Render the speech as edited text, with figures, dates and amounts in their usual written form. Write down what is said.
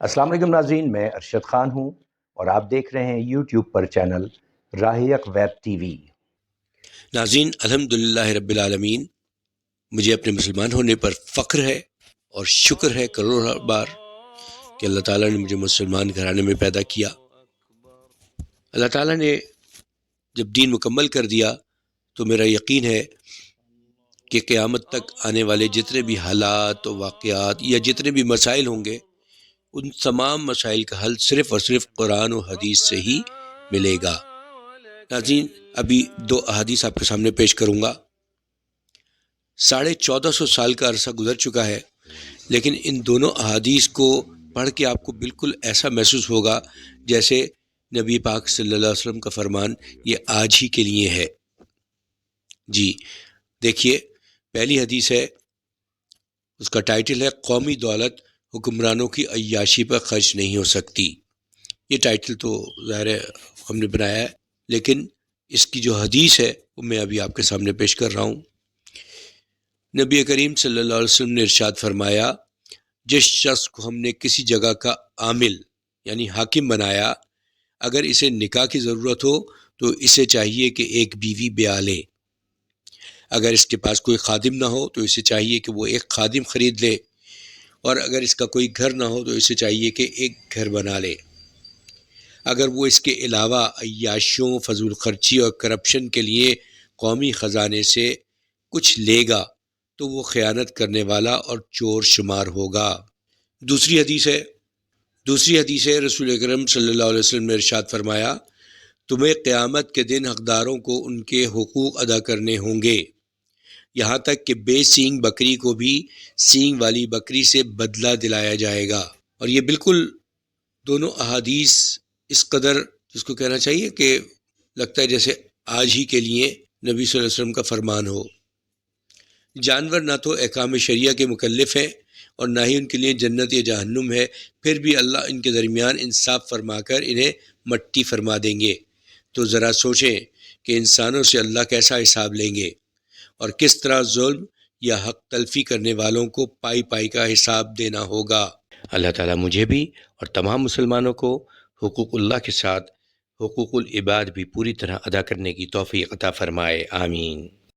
السلام علیکم ناظرین، میں ارشد خان ہوں اور آپ دیکھ رہے ہیں یوٹیوب پر چینل راہ حق ویب ٹی وی۔ ناظرین، الحمدللہ رب العالمین، مجھے اپنے مسلمان ہونے پر فخر ہے اور شکر ہے کروڑوں بار کہ اللہ تعالیٰ نے مجھے مسلمان گھرانے میں پیدا کیا۔ اللہ تعالیٰ نے جب دین مکمل کر دیا تو میرا یقین ہے کہ قیامت تک آنے والے جتنے بھی حالات و واقعات یا جتنے بھی مسائل ہوں گے، ان تمام مسائل کا حل صرف اور صرف قرآن و حدیث سے ہی ملے گا۔ ناظرین، ابھی دو احادیث آپ کے سامنے پیش کروں گا۔ 1450 سال کا عرصہ گزر چکا ہے، لیکن ان دونوں احادیث کو پڑھ کے آپ کو بالکل ایسا محسوس ہوگا جیسے نبی پاک صلی اللہ علیہ وسلم کا فرمان یہ آج ہی کے لیے ہے۔ جی دیکھیے، پہلی حدیث ہے، اس کا ٹائٹل ہے قومی دولت حکمرانوں کی عیاشی پر خرچ نہیں ہو سکتی۔ یہ ٹائٹل تو ظاہر ہے ہم نے بنایا ہے، لیکن اس کی جو حدیث ہے وہ میں ابھی آپ کے سامنے پیش کر رہا ہوں۔ نبی کریم صلی اللہ علیہ وسلم نے ارشاد فرمایا، جس شخص کو ہم نے کسی جگہ کا عامل یعنی حاکم بنایا، اگر اسے نکاح کی ضرورت ہو تو اسے چاہیے کہ ایک بیوی بیاہ لے۔ اگر اس کے پاس کوئی خادم نہ ہو تو اسے چاہیے کہ وہ ایک خادم خرید لے، اور اگر اس کا کوئی گھر نہ ہو تو اسے چاہیے کہ ایک گھر بنا لے۔ اگر وہ اس کے علاوہ عیاشیوں، فضول خرچی اور کرپشن کے لیے قومی خزانے سے کچھ لے گا تو وہ خیانت کرنے والا اور چور شمار ہوگا۔ دوسری حدیث ہے رسول اکرم صلی اللہ علیہ وسلم نے ارشاد فرمایا، تمہیں قیامت کے دن حقداروں کو ان کے حقوق ادا کرنے ہوں گے، یہاں تک کہ بے سینگ بکری کو بھی سینگ والی بکری سے بدلہ دلایا جائے گا۔ اور یہ بالکل دونوں احادیث اس قدر جس کو کہنا چاہیے کہ لگتا ہے جیسے آج ہی کے لیے نبی صلی اللہ علیہ وسلم کا فرمان ہو۔ جانور نہ تو احکام شریعہ کے مکلف ہیں اور نہ ہی ان کے لیے جنت یا جہنم ہے، پھر بھی اللہ ان کے درمیان انصاف فرما کر انہیں مٹی فرما دیں گے۔ تو ذرا سوچیں کہ انسانوں سے اللہ کیسا حساب لیں گے اور کس طرح ظلم یا حق تلفی کرنے والوں کو پائی پائی کا حساب دینا ہوگا۔ اللہ تعالیٰ مجھے بھی اور تمام مسلمانوں کو حقوق اللہ کے ساتھ حقوق العباد بھی پوری طرح ادا کرنے کی توفیق عطا فرمائے، آمین۔